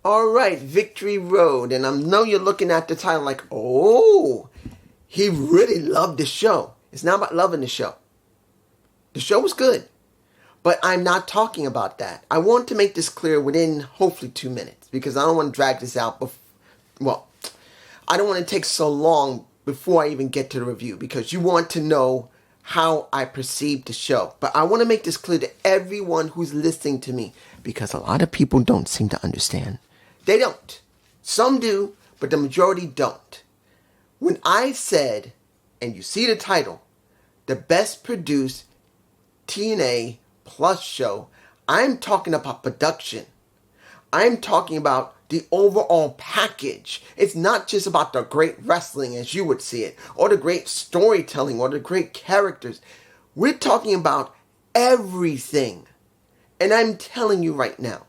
Alright, Victory Road. And I know you're looking at the title like, oh, he really loved the show. It's not about loving the show. The show was good. But I'm not talking about that. I want to make this clear within hopefully 2 minutes. Because I don't want to drag this out. I don't want to take so long before I even get to the review. Because you want to know how I perceived the show. But I want to make this clear to everyone who's listening to me. Because a lot of people don't seem to understand. They don't. Some do, but the majority don't. When I said, and you see the title, the best produced TNA Plus show, I'm talking about production. I'm talking about the overall package. It's not just about the great wrestling as you would see it, or the great storytelling, or the great characters. We're talking about everything. And I'm telling you right now,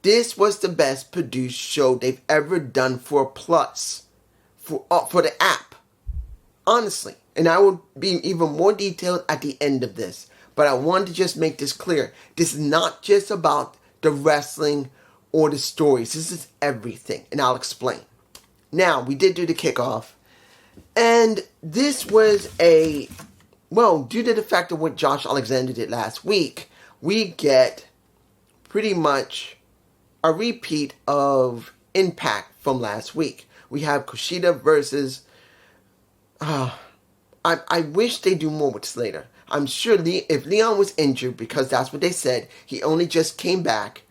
this was the best produced show they've ever done for Plus, for the app. Honestly. And I will be even more detailed at the end of this. But I wanted to just make this clear. This is not just about the wrestling or the stories. This is everything. And I'll explain. Now, we did do the kickoff. And this was due to the fact of what Josh Alexander did last week, we get pretty much a repeat of Impact from last week. We have Kushida versus... I wish they do more with Slater. I'm sure if Leon was injured, because that's what they said, he only just came back.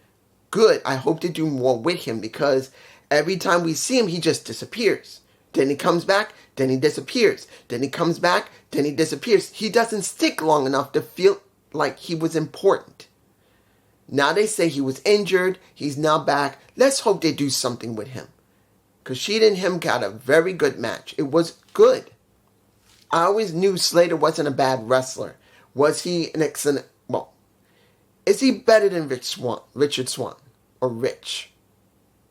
Good. I hope they do more with him, because every time we see him, he just disappears. Then he comes back, then he disappears. Then he comes back, then he disappears. He doesn't stick long enough to feel like he was important. Now they say he was injured. He's now back. Let's hope they do something with him. Kushida and him got a very good match. It was good. I always knew Slater wasn't a bad wrestler. Was he an excellent... is he better than Richard Swann? Or Rich?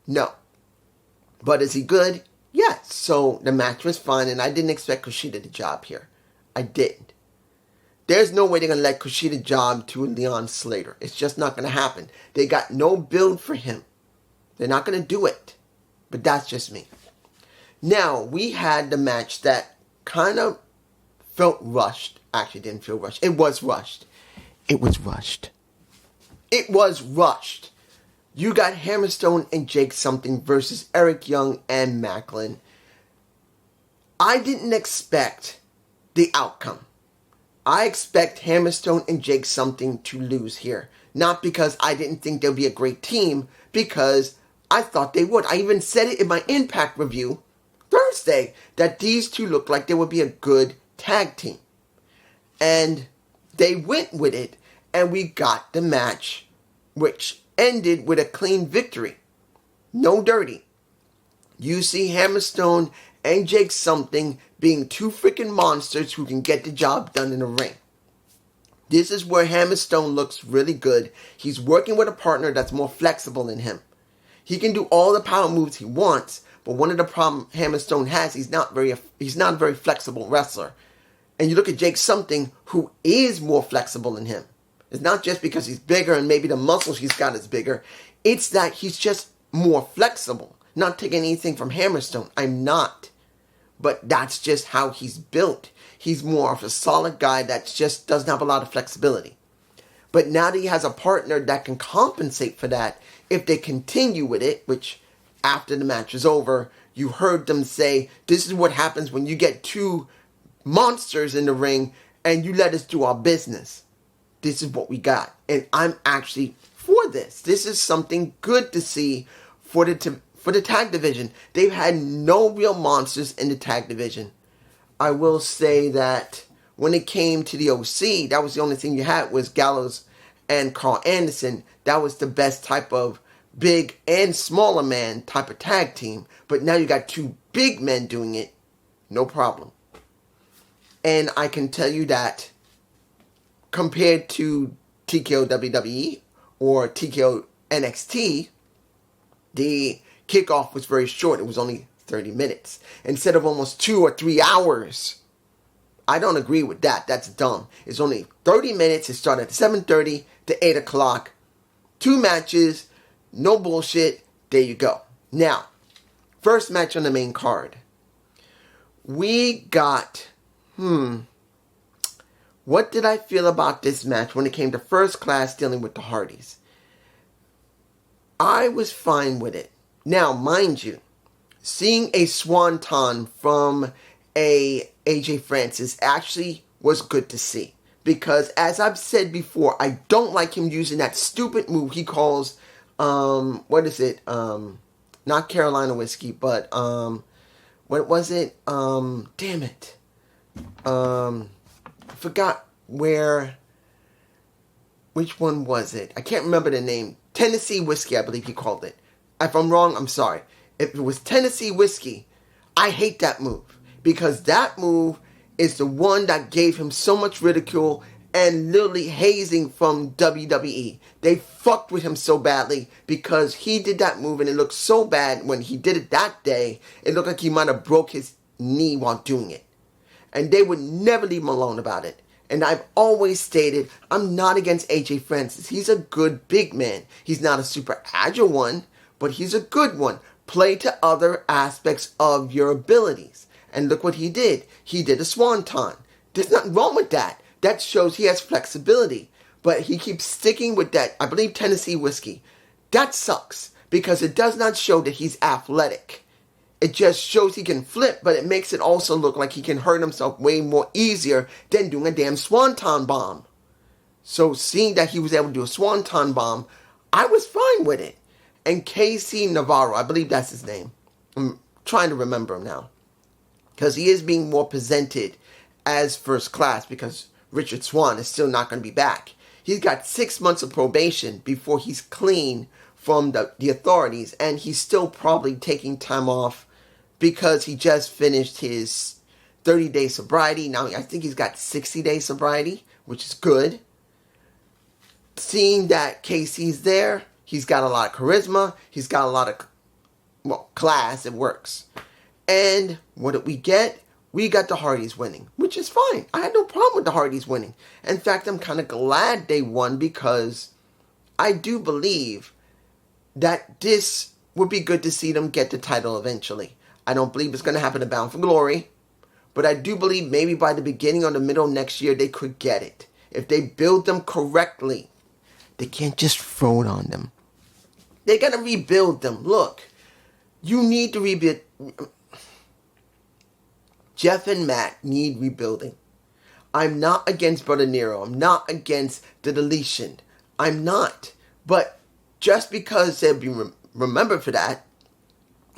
No. But is he good? Yes. So the match was fine, and I didn't expect Kushida to job here. I didn't. There's no way they're going to let Kushida job to Leon Slater. It's just not going to happen. They got no build for him. They're not going to do it. But that's just me. Now, we had the match that kind of felt rushed. Actually, didn't feel rushed. It was rushed. It was rushed. It was rushed. You got Hammerstone and Jake Something versus Eric Young and Macklin. I didn't expect the outcome. I expect Hammerstone and Jake Something to lose here. Not because I didn't think they'll be a great team, because I thought they would. I even said it in my Impact review Thursday that these two looked like they would be a good tag team. And they went with it, and we got the match, which ended with a clean victory. No dirty. You see Hammerstone and Jake Something being two freaking monsters who can get the job done in the ring. This is where Hammerstone looks really good. He's working with a partner that's more flexible than him. He can do all the power moves he wants, but one of the problems Hammerstone has, he's not a very flexible wrestler. And you look at Jake Something, who is more flexible than him. It's not just because he's bigger and maybe the muscles he's got is bigger. It's that he's just more flexible. Not taking anything from Hammerstone. I'm not. But that's just how he's built. He's more of a solid guy that just doesn't have a lot of flexibility. But now that he has a partner that can compensate for that, if they continue with it, which after the match is over, you heard them say, this is what happens when you get two monsters in the ring and you let us do our business. This is what we got. And I'm actually for this. This is something good to see for the tag division. They've had no real monsters in the tag division. I will say that when it came to the OC, that was the only thing you had was Gallows and Carl Anderson. That was the best type of big and smaller man type of tag team. But now you got two big men doing it. No problem. And I can tell you that compared to TKO WWE or TKO NXT, the kickoff was very short. It was only 30 minutes instead of almost 2 or 3 hours. I don't agree with that. That's dumb. It's only 30 minutes. It started at 7:30 to 8 o'clock. 2 matches. No bullshit. there you go. Now, first match on the main card. We got, what did I feel about this match when it came to First Class dealing with the Hardys? I was fine with it. Now, mind you, seeing a swanton from a AJ Francis actually was good to see. Because, as I've said before, I don't like him using that stupid move he calls, what is it? Not Carolina Whiskey, but, what was it? Damn it. I forgot which one was it? I can't remember the name. Tennessee Whiskey, I believe he called it. If I'm wrong, I'm sorry. If it was Tennessee Whiskey, I hate that move. Because that move is the one that gave him so much ridicule and literally hazing from WWE. They fucked with him so badly because he did that move and it looked so bad when he did it that day. It looked like he might have broke his knee while doing it. And they would never leave him alone about it. And I've always stated, I'm not against AJ Francis. He's a good big man. He's not a super agile one, but he's a good one. Play to other aspects of your abilities. And look what he did. He did a swanton. There's nothing wrong with that. That shows he has flexibility. But he keeps sticking with that, I believe, Tennessee Whiskey. That sucks because it does not show that he's athletic. It just shows he can flip, but it makes it also look like he can hurt himself way more easier than doing a damn swanton bomb. So seeing that he was able to do a swanton bomb, I was fine with it. And KC Navarro, I believe that's his name. I'm trying to remember him now. Because he is being more presented as First Class because Richard Swann is still not going to be back. He's got 6 months of probation before he's clean from the authorities. And he's still probably taking time off because he just finished his 30-day sobriety. Now, I think he's got 60-day sobriety, which is good. Seeing that KC's there, he's got a lot of charisma. He's got a lot of, class. It works. And what did we get? We got the Hardys winning, which is fine. I had no problem with the Hardys winning. In fact, I'm kind of glad they won because I do believe that this would be good to see them get the title eventually. I don't believe it's going to happen at Bound for Glory, but I do believe maybe by the beginning or the middle of next year they could get it. If they build them correctly, they can't just throw it on them. They got to rebuild them. Look, you need to rebuild. Jeff and Matt need rebuilding. I'm not against Brother Nero. I'm not against the deletion. I'm not. But just because they'll be remembered for that,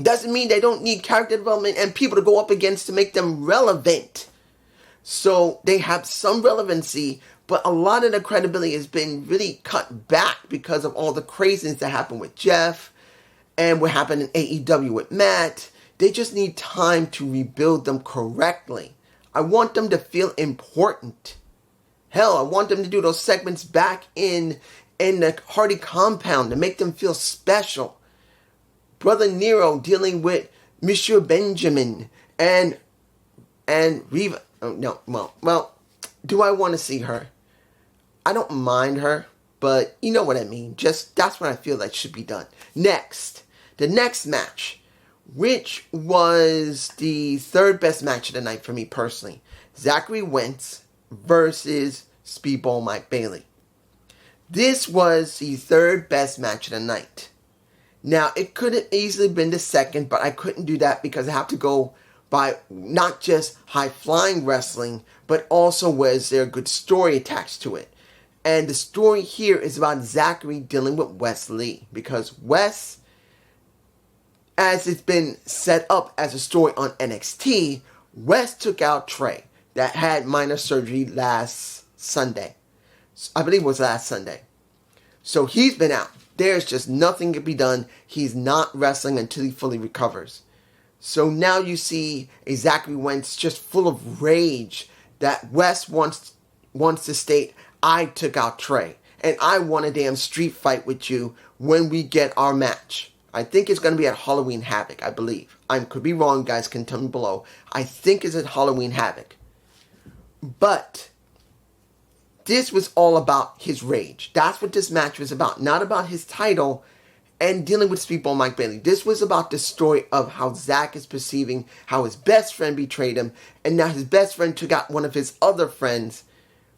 doesn't mean they don't need character development and people to go up against to make them relevant. So they have some relevancy, but a lot of the credibility has been really cut back because of all the craziness that happened with Jeff and what happened in AEW with Matt. They just need time to rebuild them correctly. I want them to feel important. Hell, I want them to do those segments back in the Hardy compound to make them feel special. Brother Nero dealing with Monsieur Benjamin and Reva. Oh, no, well, do I want to see her? I don't mind her, but you know what I mean. Just, that's what I feel like should be done. Next, the next match, which was the third best match of the night for me personally. Zachary Wentz versus Speedball Mike Bailey. This was the third best match of the night. Now, it could have easily been the second, but I couldn't do that because I have to go by not just high-flying wrestling, but also was there a good story attached to it. And the story here is about Zachary dealing with Wes Lee. Because Wes, as it's been set up as a story on NXT, Wes took out Trey that had minor surgery last Sunday. I believe it was last Sunday. So he's been out. There's just nothing to be done. He's not wrestling until he fully recovers. So now you see a Zachary Wentz just full of rage that Wes wants to state, I took out Trey. And I want a damn street fight with you when we get our match. I think it's going to be at Halloween Havoc, I believe. I could be wrong, guys, can tell me below. I think it's at Halloween Havoc. But this was all about his rage. That's what this match was about. Not about his title and dealing with Speedball Mike Bailey. This was about the story of how Zach is perceiving how his best friend betrayed him, and now his best friend took out one of his other friends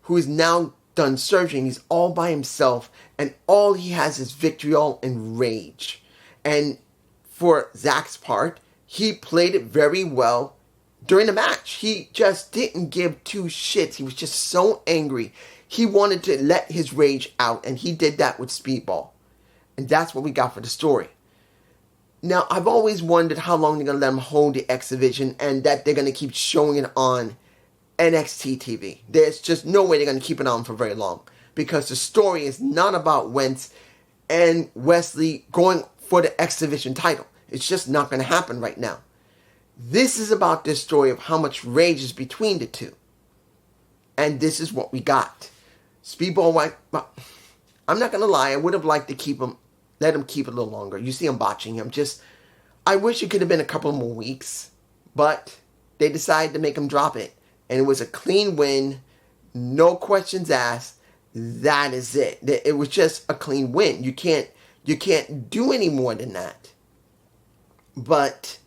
who is now done surgery, and he's all by himself, and all he has is vitriol and rage. And for Zach's part, he played it very well during the match. He just didn't give two shits. He was just so angry. He wanted to let his rage out, and he did that with Speedball. And that's what we got for the story. Now, I've always wondered how long they're going to let him hold the X Division, and that they're going to keep showing it on NXT TV. There's just no way they're going to keep it on for very long, because the story is not about Wentz and Wesley going for the X Division title. It's just not going to happen right now. This is about this story of how much rage is between the two. And this is what we got. Speedball White, I'm not going to lie, I would have liked to let him keep it a little longer. You see him botching him. I wish it could have been a couple more weeks, but they decided to make him drop it. And it was a clean win, no questions asked. That is it. It was just a clean win. You can't do any more than that. But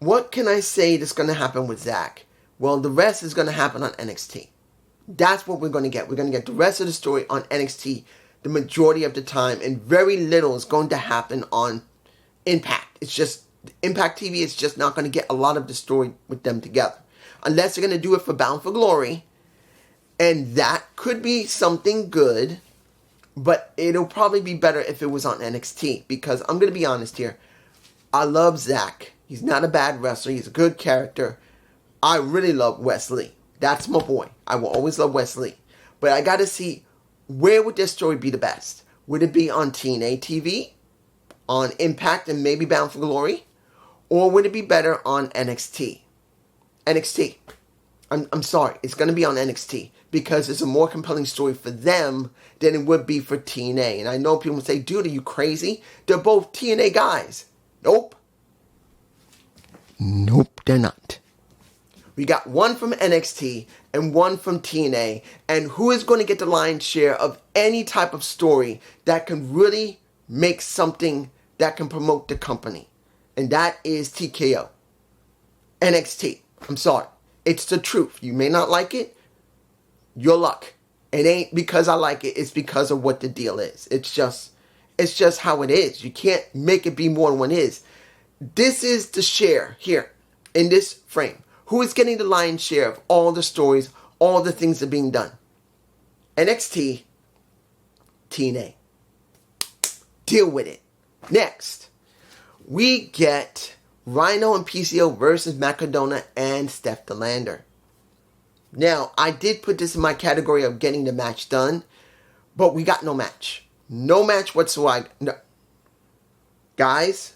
what can I say that's going to happen with Zach? Well, the rest is going to happen on NXT. That's what we're going to get. We're going to get the rest of the story on NXT the majority of the time, and very little is going to happen on Impact. It's just, Impact TV is just not going to get a lot of the story with them together. Unless they're going to do it for Bound for Glory, and that could be something good, but it'll probably be better if it was on NXT, because I'm going to be honest here. I love Zach. He's not a bad wrestler. He's a good character. I really love Wesley. That's my boy. I will always love Wesley. But I got to see, where would this story be the best? Would it be on TNA TV, on Impact, and maybe Bound for Glory? Or would it be better on NXT? NXT. I'm sorry. It's going to be on NXT, because it's a more compelling story for them than it would be for TNA. And I know people say, dude, are you crazy? They're both TNA guys. Nope. Nope, they're not. We got one from NXT and one from TNA. And who is going to get the lion's share of any type of story that can really make something that can promote the company? And that is TKO. NXT. I'm sorry. It's the truth. You may not like it. Your luck. It ain't because I like it. It's because of what the deal is. It's just how it is. You can't make it be more than what it is. This is the share here in this frame. Who is getting the lion's share of all the stories, all the things that are being done? NXT, TNA. Deal with it. Next, we get Rhino and PCO versus Madona and Steph Theander. Now, I did put this in my category of getting the match done, but we got no match. No match whatsoever. No. Guys,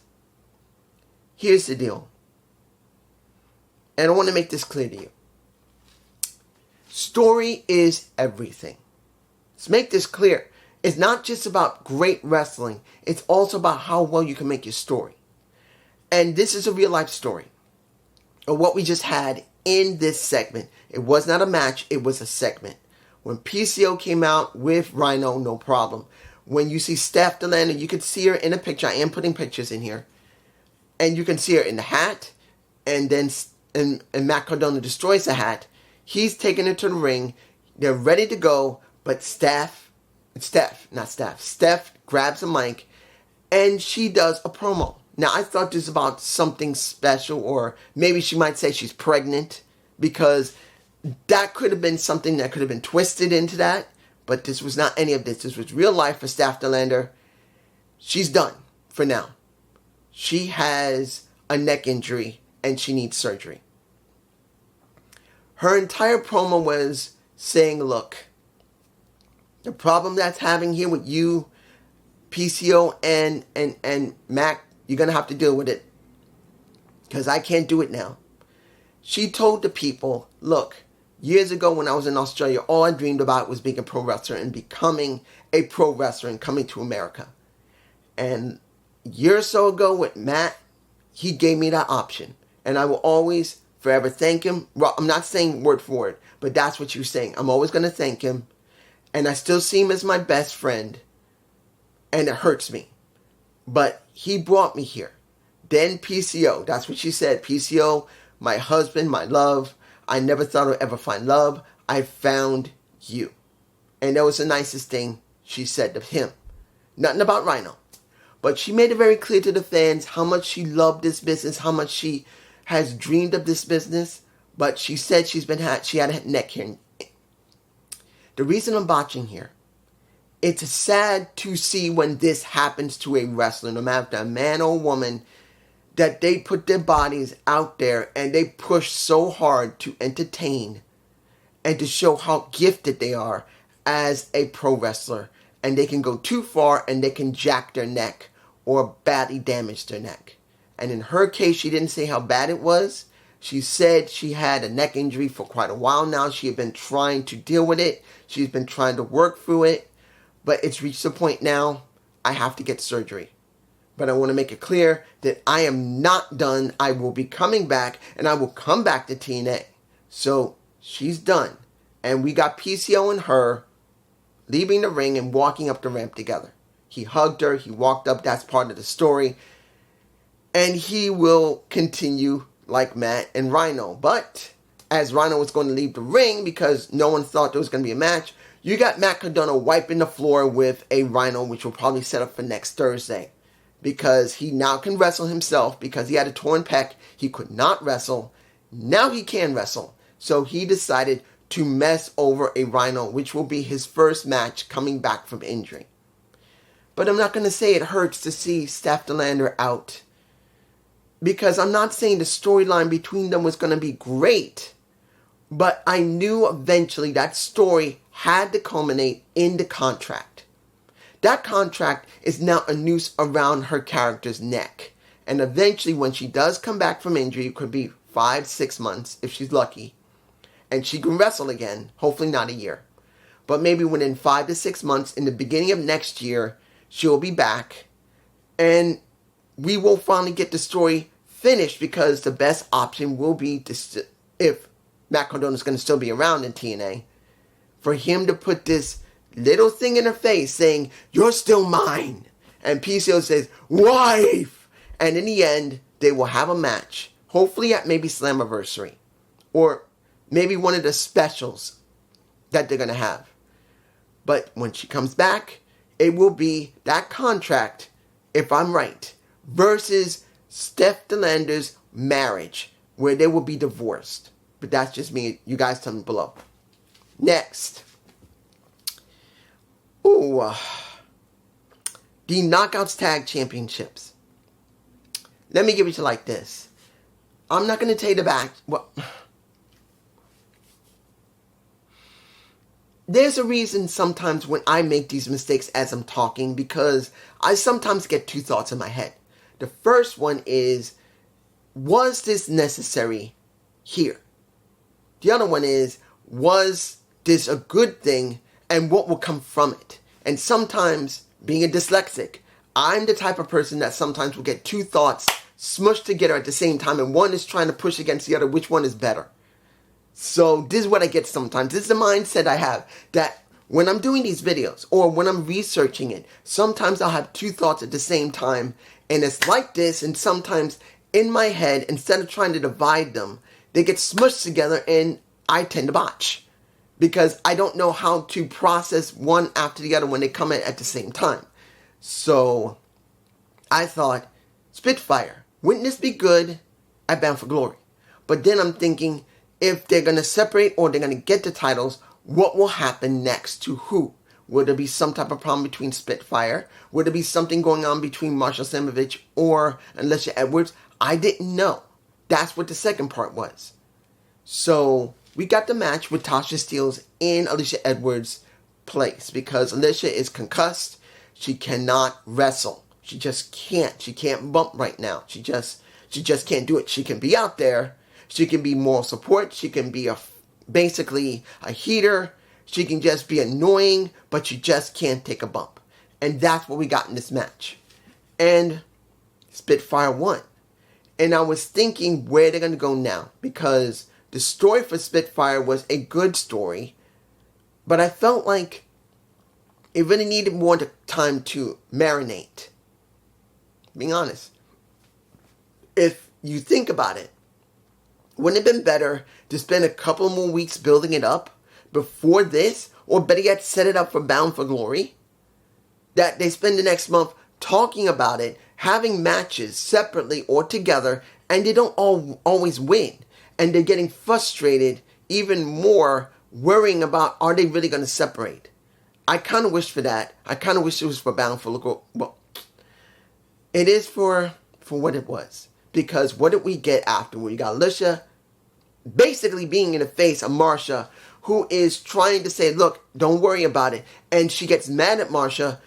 here's the deal. And I want to make this clear to you. Story is everything. Let's make this clear. It's not just about great wrestling. It's also about how well you can make your story. And this is a real life story of what we just had in this segment. It was not a match. It was a segment. When PCO came out with Rhino, no problem. When you see Steph Theander, you can see her in a picture. I am putting pictures in here. And you can see her in the hat. And then and Macklin destroys the hat. He's taking her to the ring. They're ready to go. But Steph grabs a mic. And she does a promo. Now, I thought this was about something special. Or maybe she might say she's pregnant. Because that could have been something that could have been twisted into that. But this was not any of this. This was real life for Steph Theander. She's done for now. She has a neck injury and she needs surgery. Her entire promo was saying, look, the problem that's having here with you, PCO and Mac, you're going to have to deal with it. Because I can't do it now. She told the people, look, years ago when I was in Australia, all I dreamed about was being a pro wrestler and becoming a pro wrestler and coming to America. And a year or so ago with Matt, he gave me that option. And I will always forever thank him. Well, I'm not saying word for word, but that's what you're saying. I'm always going to thank him. And I still see him as my best friend. And it hurts me. But he brought me here. Then PCO, that's what she said. PCO, my husband, my love. I never thought I'd ever find love. I found you. And that was the nicest thing she said to him. Nothing about Rhino. But she made it very clear to the fans how much she loved this business, how much she has dreamed of this business. But she said she had a neck here. The reason I'm botching here, it's sad to see when this happens to a wrestler, no matter if they're a man or a woman, that they put their bodies out there and they push so hard to entertain and to show how gifted they are as a pro wrestler. And they can go too far and they can jack their neck or badly damage their neck. And in her case, she didn't say how bad it was. She said she had a neck injury for quite a while now. She had been trying to deal with it. She's been trying to work through it. But it's reached the point now, I have to get surgery. But I want to make it clear that I am not done. I will be coming back, and I will come back to TNA. So she's done. And we got PCO and her leaving the ring and walking up the ramp together. He hugged her. He walked up. That's part of the story. And he will continue like Matt and Rhino. But as Rhino was going to leave the ring because no one thought there was going to be a match, you got Madona wiping the floor with a Rhino, which will probably set up for next Thursday. Because he now can wrestle himself. Because he had a torn pec, he could not wrestle. Now he can wrestle. So he decided to mess over a Rhino, which will be his first match coming back from injury. But I'm not going to say it hurts to see Steph Theander out. Because I'm not saying the storyline between them was going to be great. But I knew eventually that story had to culminate in the contract. That contract is now a noose around her character's neck. And eventually when she does come back from injury, it could be 5-6 months if she's lucky. And she can wrestle again, hopefully not a year. But maybe within 5 to 6 months, in the beginning of next year, she'll be back. And we will finally get the story finished because the best option will be, to if Macklin is going to still be around in TNA, for him to put this little thing in her face saying, "You're still mine." And PCO says, "Wife!" And in the end, they will have a match. Hopefully at maybe Slammiversary. Or maybe one of the specials that they're going to have. But when she comes back, it will be that contract, if I'm right, versus Steph Theander's marriage, where they will be divorced. But that's just me. You guys tell me below. Next. The Knockouts Tag Championships. Let me give it to you like this. I'm not going to tell you the back. Well, there's a reason sometimes when I make these mistakes as I'm talking, because I sometimes get two thoughts in my head. The first one is, was this necessary here? The other one is, was this a good thing, and what will come from it? And sometimes, being a dyslexic, I'm the type of person that sometimes will get two thoughts smushed together at the same time, and one is trying to push against the other. Which one is better? So this is what I get sometimes. This is the mindset I have, that when I'm doing these videos or when I'm researching it, sometimes I'll have two thoughts at the same time, and it's like this. And sometimes in my head, instead of trying to divide them, they get smushed together and I tend to botch because I don't know how to process one after the other when they come in at the same time. So I thought, Spitfire, wouldn't this be good at Bound for Glory? But then I'm thinking, if they're going to separate or they're going to get the titles, what will happen next to who? Will there be some type of problem between Spitfire? Will there be something going on between Marshall Samovich or Alicia Edwards? I didn't know. That's what the second part was. So we got the match with Tasha Steelz in Alicia Edwards' place because Alicia is concussed. She cannot wrestle. She just can't. She can't bump right now. She just can't do it. She can be out there. She can be moral support. She can be basically a heater. She can just be annoying, but she just can't take a bump. And that's what we got in this match. And Spitfire won. And I was thinking where they're going to go now, because the story for Spitfire was a good story, but I felt like it really needed more time to marinate. Being honest. If you think about it, wouldn't it have been better to spend a couple more weeks building it up before this? Or better yet, set it up for Bound for Glory? That they spend the next month talking about it, having matches separately or together, and they don't always win. And they're getting frustrated even more, worrying about, are they really going to separate? I kind of wish for that. I kind of wish it was for Bound for Glory. Well, it is for what it was. Because what did we get afterward? We got Alicia basically being in the face of Marsha, who is trying to say, look, don't worry about it. And she gets mad at Marsha,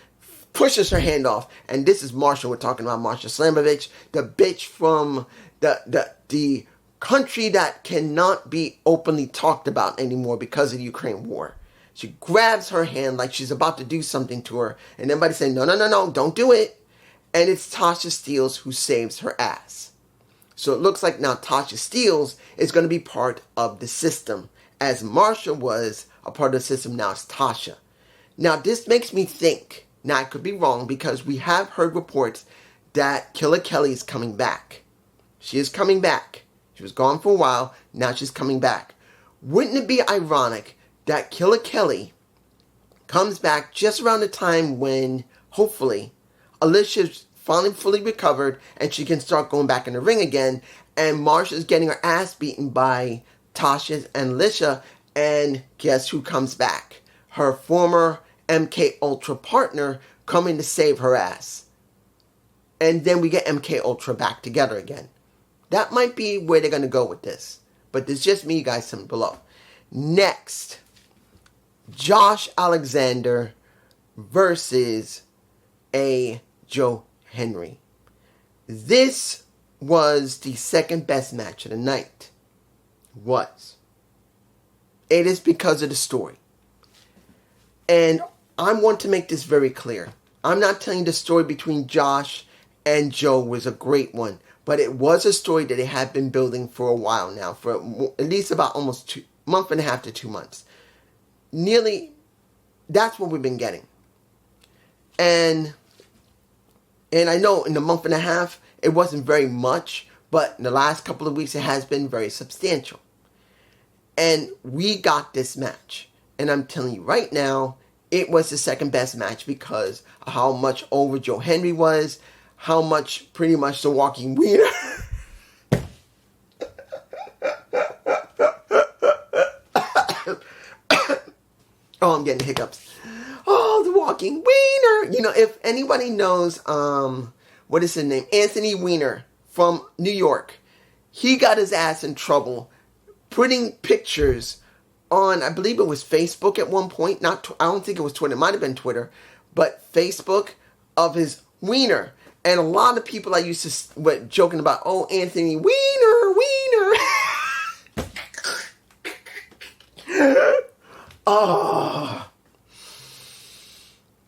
pushes her hand off. And this is Marsha we're talking about, Marsha Slamovich, the bitch from the country that cannot be openly talked about anymore because of the Ukraine war. She grabs her hand like she's about to do something to her. And everybody saying, no, don't do it. And it's Tasha Steelz who saves her ass. So it looks like now Tasha Steelz is going to be part of the system. As Marsha was a part of the system, now it's Tasha. Now this makes me think, now I could be wrong because we have heard reports that Killer Kelly is coming back. She is coming back. She was gone for a while, now she's coming back. Wouldn't it be ironic that Killer Kelly comes back just around the time when, hopefully, Alicia's finally fully recovered and she can start going back in the ring again, and Marsha's getting her ass beaten by Tasha and Alicia, and guess who comes back? Her former MK Ultra partner coming to save her ass. And then we get MK Ultra back together again. That might be where they're going to go with this. But there's just me, you guys, something below. Next, Josh Alexander versus Joe Henry. This was the second best match of the night. It is because of the story. And I want to make this very clear. I'm not telling you the story between Josh and Joe was a great one. But it was a story that they had been building for a while now. For at least about almost month and a half to 2 months. Nearly, that's what we've been getting. And I know in the month and a half, it wasn't very much, but in the last couple of weeks, it has been very substantial. And we got this match. And I'm telling you right now, it was the second best match because of how much over Joe Henry was, how much pretty much the walking wiener. Oh, I'm getting hiccups. Oh, the walking wiener. You know, if anybody knows, what is his name? Anthony Weiner from New York. He got his ass in trouble putting pictures on, I believe it was Facebook at one point. I don't think it was Twitter. It might have been Twitter. But Facebook of his wiener. And a lot of people I used to were joking about, oh, Anthony Weiner.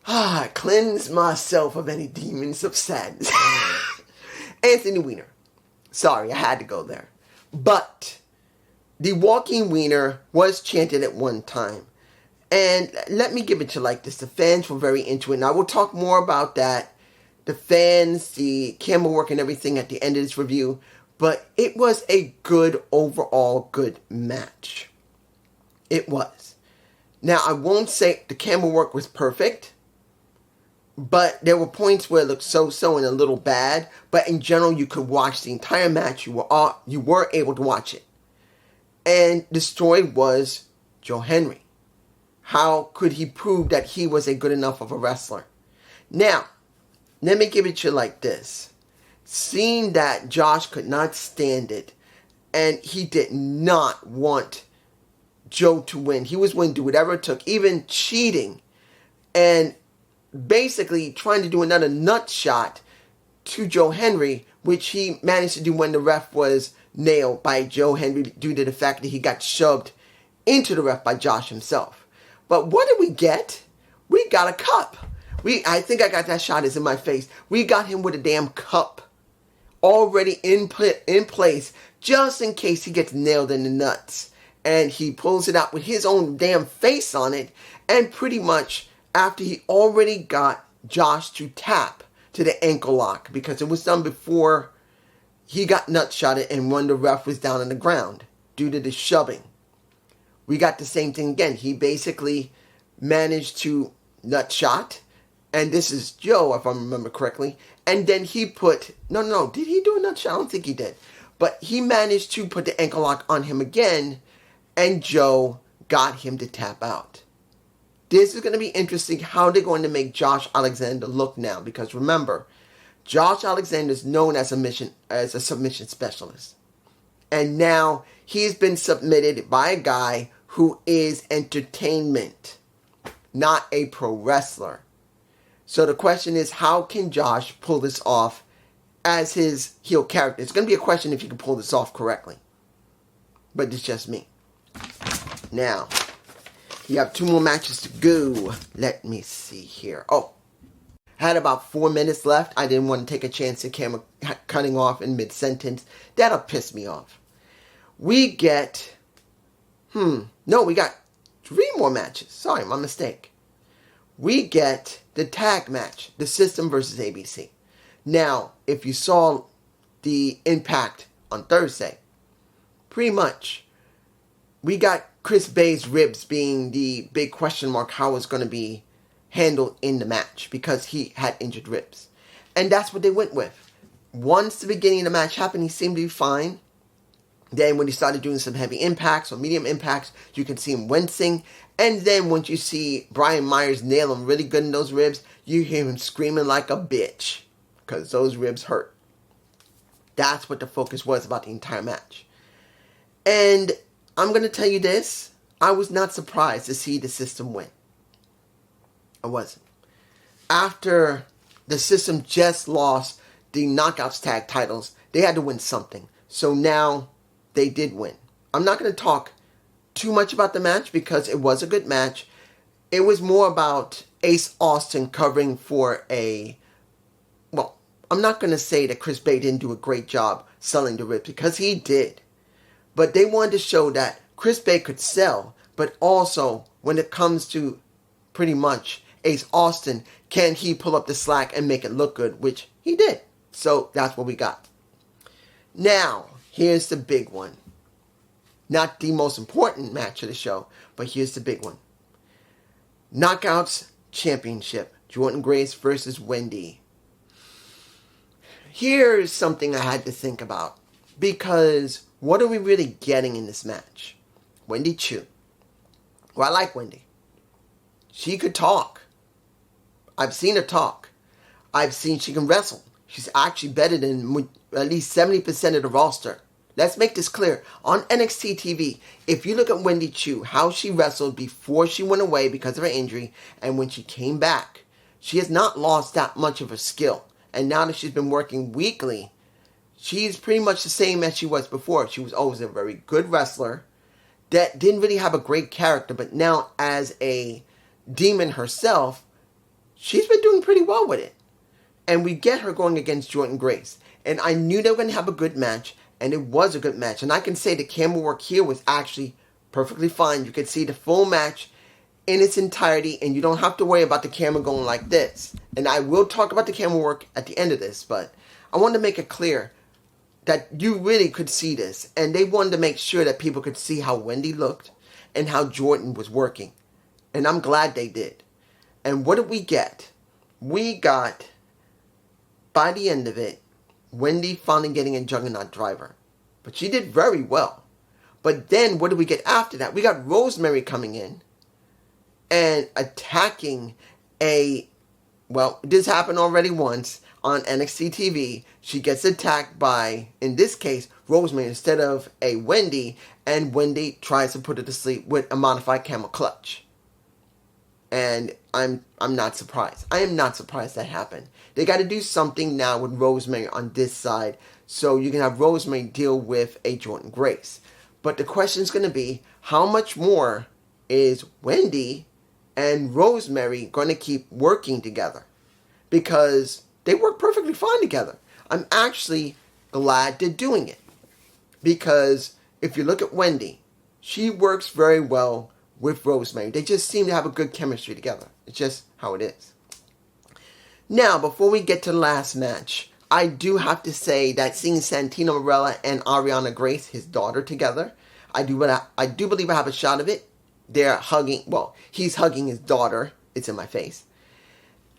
I cleanse myself of any demons of sadness. Anthony Weiner. Sorry, I had to go there. But the walking wiener was chanted at one time. And let me give it to you like this. The fans were very into it. And I will talk more about that. The fans, the camera work and everything at the end of this review. But it was a good, overall good match. It was. Now, I won't say the camera work was perfect. But there were points where it looked so-so and a little bad. But in general, you could watch the entire match. You were able to watch it. And the story was Joe Henry. How could he prove that he was a good enough of a wrestler? Now, let me give it to you like this. Seeing that Josh could not stand it, and he did not want Joe to win. He was willing to do whatever it took, even cheating, and basically trying to do another nut shot to Joe Henry, which he managed to do when the ref was nailed by Joe Henry due to the fact that he got shoved into the ref by Josh himself. But what did we get? We got a cup. I think I got that shot is in my face. We got him with a damn cup already in place just in case he gets nailed in the nuts. And he pulls it out with his own damn face on it. And pretty much after he already got Josh to tap to the ankle lock because it was done before he got nutshotted and when the ref was down on the ground due to the shoving. We got the same thing again. He basically managed to nutshot, and this is Joe, if I remember correctly, and then he put, no, did he do a nutshot? I don't think he did. But he managed to put the ankle lock on him again, and Joe got him to tap out. This is going to be interesting how they're going to make Josh Alexander look now, because remember, Josh Alexander is known as a submission specialist. And now he's been submitted by a guy who is entertainment, not a pro wrestler. So the question is, how can Josh pull this off as his heel character? It's going to be a question if he can pull this off correctly. But it's just me. Now, you have 2 more matches to go. Let me see here. Oh, had about 4 minutes left. I didn't want to take a chance of camera cutting off in mid-sentence. That'll piss me off. We get... we got 3 more matches. Sorry, my mistake. We get the tag match, the System versus ABC. Now, if you saw the Impact on Thursday, pretty much, we got Chris Bay's ribs being the big question mark how it's going to be handled in the match because he had injured ribs. And that's what they went with. Once the beginning of the match happened, he seemed to be fine. Then when he started doing some heavy impacts or medium impacts, you can see him wincing. And then once you see Brian Myers nail him really good in those ribs, you hear him screaming like a bitch because those ribs hurt. That's what the focus was about the entire match. And I'm going to tell you this. I was not surprised to see the System win. I wasn't. After the System just lost the Knockouts tag titles, they had to win something. So now they did win. I'm not going to talk too much about the match because it was a good match. It was more about Ace Austin covering for I'm not going to say that Chris Bay didn't do a great job selling the ribs because he did. But they wanted to show that Chris Bay could sell, but also when it comes to pretty much Ace Austin, can he pull up the slack and make it look good, which he did. So that's what we got. Now, here's the big one. Not the most important match of the show, but here's the big one. Knockouts Championship. Jordan Grace versus Wendy. Here's something I had to think about. Because what are we really getting in this match? Wendy Chu. Well, I like Wendy. She could talk. I've seen her talk. I've seen she can wrestle. She's actually better than at least 70% of the roster. Let's make this clear. On NXT TV, if you look at Wendy Chu, how she wrestled before she went away because of her injury, and when she came back, she has not lost that much of her skill. And now that she's been working weekly, she's pretty much the same as she was before. She was always a very good wrestler that didn't really have a great character, but now as a demon herself, she's been doing pretty well with it. And we get her going against Jordan Grace. And I knew they were going to have a good match, and it was a good match. And I can say the camera work here was actually perfectly fine. You could see the full match in its entirety, and you don't have to worry about the camera going like this. And I will talk about the camera work at the end of this, but I wanted to make it clear that you really could see this. And they wanted to make sure that people could see how Wendy looked and how Jordan was working. And I'm glad they did. And what did we get? We got, by the end of it, Wendy finally getting a Juggernaut driver. But she did very well. But then what did we get after that? We got Rosemary coming in and attacking this happened already once on NXT TV. She gets attacked by, in this case, Rosemary instead of a Wendy, and Wendy tries to put her to sleep with a modified camel clutch. And I'm not surprised. I am not surprised that happened. They got to do something now with Rosemary on this side so you can have Rosemary deal with a Jordan Grace. But the question is going to be, how much more is Wendy and Rosemary going to keep working together? Because they work perfectly fine together. I'm actually glad they're doing it. Because if you look at Wendy, she works very well with Rosemary. They just seem to have a good chemistry together. It's just how it is. Now, before we get to the last match, I do have to say that seeing Santino Marella and Ariana Grace, his daughter, together, I do believe I have a shot of it. They're hugging, well, he's hugging his daughter. It's in my face.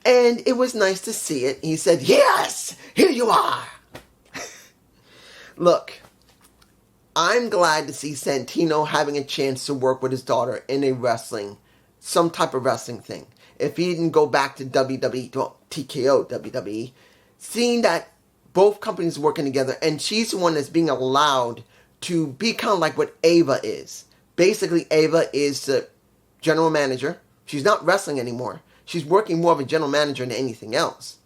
And it was nice to see it. He said, yes, here you are. Look, I'm glad to see Santino having a chance to work with his daughter in a wrestling, some type of wrestling thing. If he didn't go back to WWE, well, TKO WWE, seeing that both companies are working together and she's the one that's being allowed to be kind of like what Ava is. Basically, Ava is the general manager. She's not wrestling anymore. She's working more of a general manager than anything else.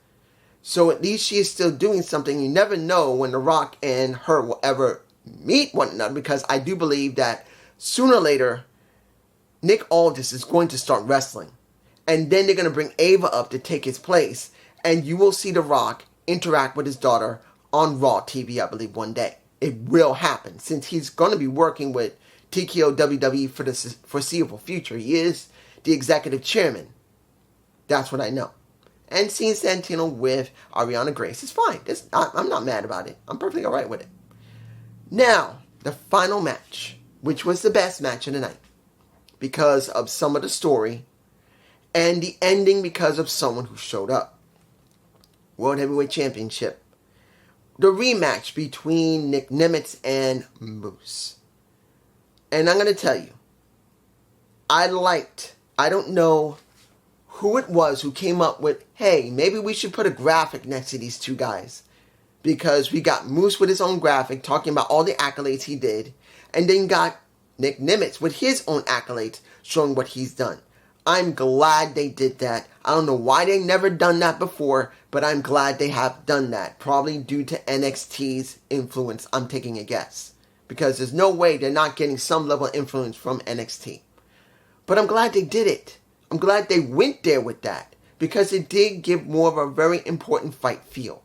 So at least she is still doing something. You never know when The Rock and her will ever meet one another, because I do believe that sooner or later, Nick Aldis is going to start wrestling. And then they're going to bring Ava up to take his place. And you will see The Rock interact with his daughter on Raw TV, I believe, one day. It will happen, since he's going to be working with TKO WWE for the foreseeable future. He is the executive chairman. That's what I know. And seeing Santino with Ariana Grace is fine. I'm not mad about it. I'm perfectly alright with it. Now, the final match, which was the best match of the night, because of some of the story, and the ending because of someone who showed up. World Heavyweight Championship. The rematch between Nick Nimitz and Moose. And I'm going to tell you, I don't know who it was who came up with, hey, maybe we should put a graphic next to these two guys. Because we got Moose with his own graphic talking about all the accolades he did. And then got Nick Nimitz with his own accolades showing what he's done. I'm glad they did that. I don't know why they never done that before, but I'm glad they have done that. Probably due to NXT's influence, I'm taking a guess. Because there's no way they're not getting some level of influence from NXT. But I'm glad they did it. I'm glad they went there with that, because it did give more of a very important fight feel.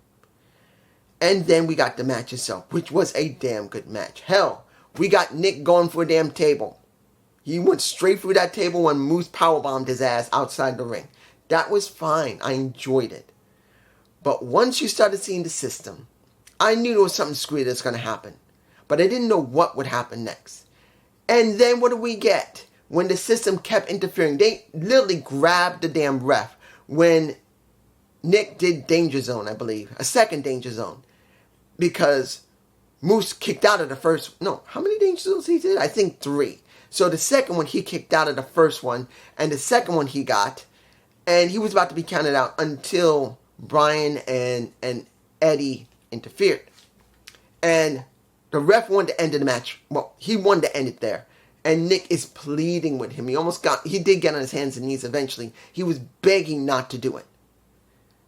And then we got the match itself, which was a damn good match. Hell, we got Nick going for a damn table. He went straight through that table when Moose powerbombed his ass outside the ring. That was fine. I enjoyed it. But once you started seeing the system, I knew there was something screwy that's going to happen. But I didn't know what would happen next. And then what do we get? When the system kept interfering, they literally grabbed the damn ref when Nick did Danger Zone, I believe. A second Danger Zone. Because Moose kicked out of the first... No, how many Danger Zones he did? I think 3. So the second one, he kicked out of the first one. And the second one he got. And he was about to be counted out until Brian and Eddie interfered. And the ref wanted to end the match. Well, he wanted to end it there. And Nick is pleading with him. He did get on his hands and knees eventually. He was begging not to do it.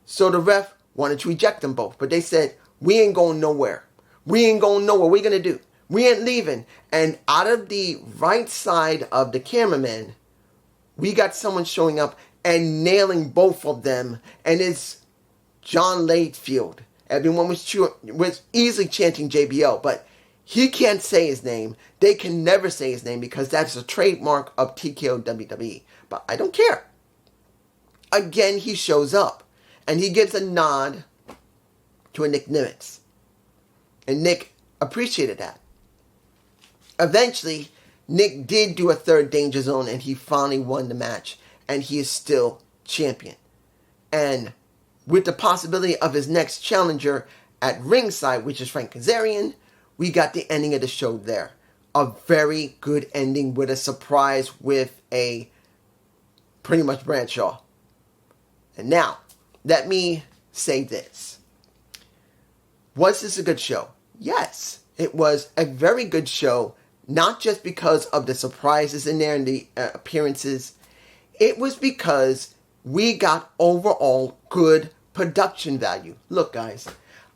So the ref wanted to eject them both. But they said, we ain't going nowhere. We ain't going nowhere. What are we going to do? We ain't leaving. And out of the right side of the cameraman, we got someone showing up and nailing both of them. And it's John Latefield. Everyone was easily chanting JBL, but he can't say his name. They can never say his name because that's a trademark of TKO WWE. But I don't care. Again, he shows up. And he gives a nod to a Nick Nimitz. And Nick appreciated that. Eventually, Nick did do a third Danger Zone and he finally won the match. And he is still champion. And with the possibility of his next challenger at ringside, which is Frank Kazarian, we got the ending of the show there. A very good ending with a surprise with a pretty much Bradshaw. And now, let me say this. Was this a good show? Yes, it was a very good show. Not just because of the surprises in there and the appearances. It was because we got overall good production value. Look, guys,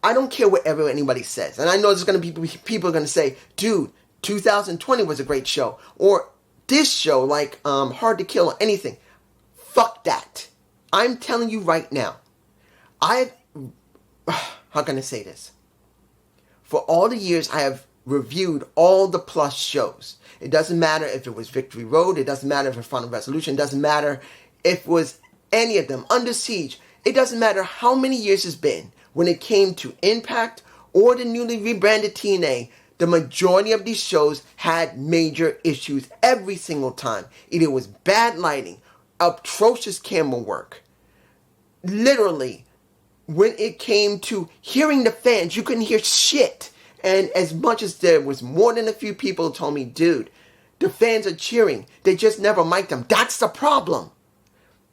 I don't care what anybody says. And I know there's going to be people are going to say, dude, 2020 was a great show. Or this show, like Hard to Kill or anything. Fuck that. I'm telling you right now. How can I say this? For all the years I have reviewed all the Plus shows. It doesn't matter if it was Victory Road. It doesn't matter if it was Final Resolution. It doesn't matter if it was any of them. Under Siege. It doesn't matter how many years it's been. When it came to Impact or the newly rebranded TNA, the majority of these shows had major issues every single time. Either it was bad lighting, atrocious camera work. Literally, when it came to hearing the fans, you couldn't hear shit. And as much as there was more than a few people who told me, dude, the fans are cheering, they just never mic'd them. That's the problem.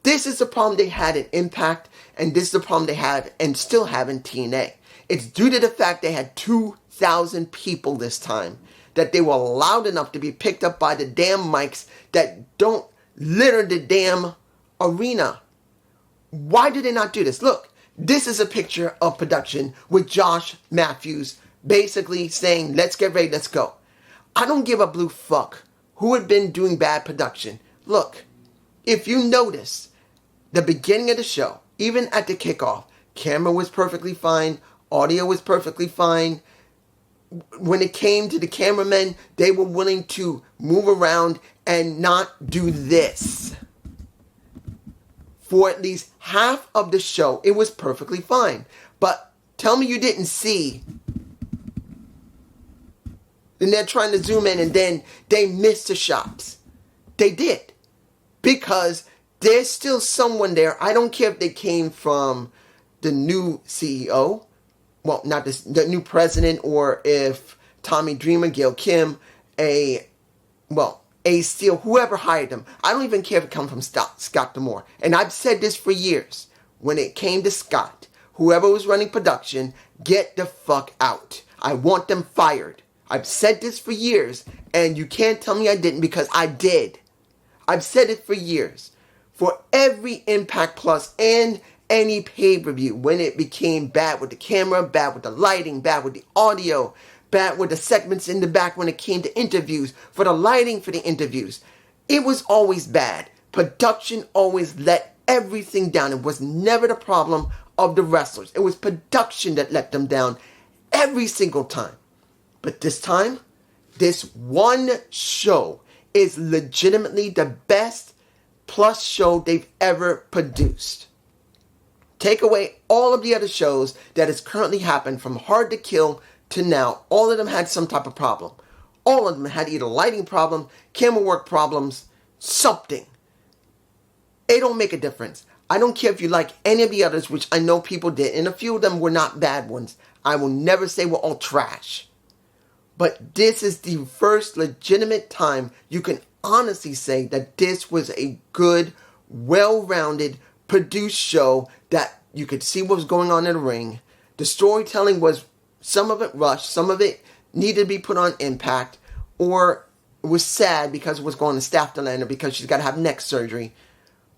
This is the problem they had in Impact, and this is the problem they have and still have in TNA. It's due to the fact they had 2,000 people this time, that they were loud enough to be picked up by the damn mics that don't litter the damn arena. Why did they not do this? Look, this is a picture of production with Josh Matthews basically saying, let's get ready, let's go. I don't give a blue fuck who had been doing bad production. Look, if you notice, the beginning of the show, even at the kickoff, camera was perfectly fine, audio was perfectly fine. When it came to the cameramen, they were willing to move around and not do this. For at least half of the show, it was perfectly fine. But tell me you didn't see. And they're trying to zoom in and then they missed the shots. They did. Because there's still someone there. I don't care if they came from the new CEO. Well, not this, the new president, or if Tommy Dreamer, Gail Kim, A Steel, whoever hired them. I don't even care if it comes from Scott D'Amore. And I've said this for years. When it came to Scott, whoever was running production, get the fuck out. I want them fired. I've said this for years, and you can't tell me I didn't, because I did. I've said it for years. For every Impact Plus and any pay-per-view, when it became bad with the camera, bad with the lighting, bad with the audio, bad with the segments in the back when it came to interviews, for the lighting for the interviews, it was always bad. Production always let everything down. It was never the problem of the wrestlers. It was production that let them down every single time. But this time, this one show is legitimately the best Plus show they've ever produced. Take away all of the other shows that has currently happened from Hard to Kill to now. All of them had some type of problem. All of them had either lighting problem, camera work problems, something. It don't make a difference. I don't care if you like any of the others, which I know people did, and a few of them were not bad ones. I will never say we're all trash. But this is the first legitimate time you can honestly say that this was a good, well-rounded, produced show that you could see what was going on in the ring. The storytelling was, some of it rushed, some of it needed to be put on Impact, or it was sad because it was going to Steph Theander because she's got to have neck surgery.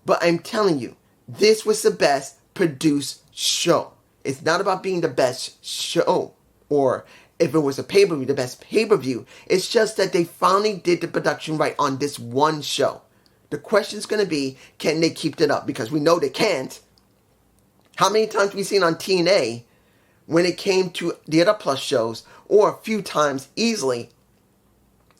But I'm telling you, this was the best produced show. It's not about being the best show, or if it was a pay-per-view, the best pay-per-view. It's just that they finally did the production right on this one show. The question's going to be, can they keep it up? Because we know they can't. How many times have we seen on TNA, when it came to the other Plus shows, or a few times easily,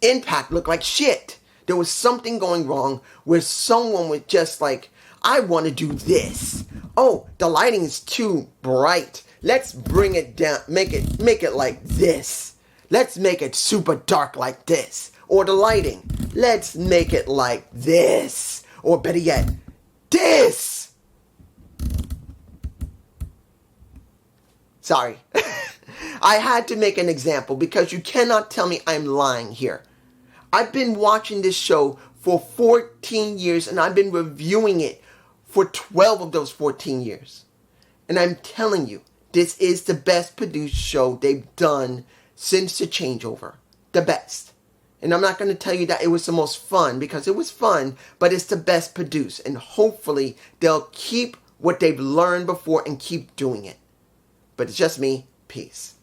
Impact looked like shit. There was something going wrong where someone was just like, I want to do this. Oh, the lighting is too bright. Let's bring it down, make it like this. Let's make it super dark like this. Or the lighting, let's make it like this. Or better yet, this. Sorry. I had to make an example because you cannot tell me I'm lying here. I've been watching this show for 14 years and I've been reviewing it for 12 of those 14 years. And I'm telling you, this is the best produced show they've done since the changeover. The best. And I'm not going to tell you that it was the most fun, because it was fun, but it's the best produced. And hopefully they'll keep what they've learned before and keep doing it. But it's just me. Peace.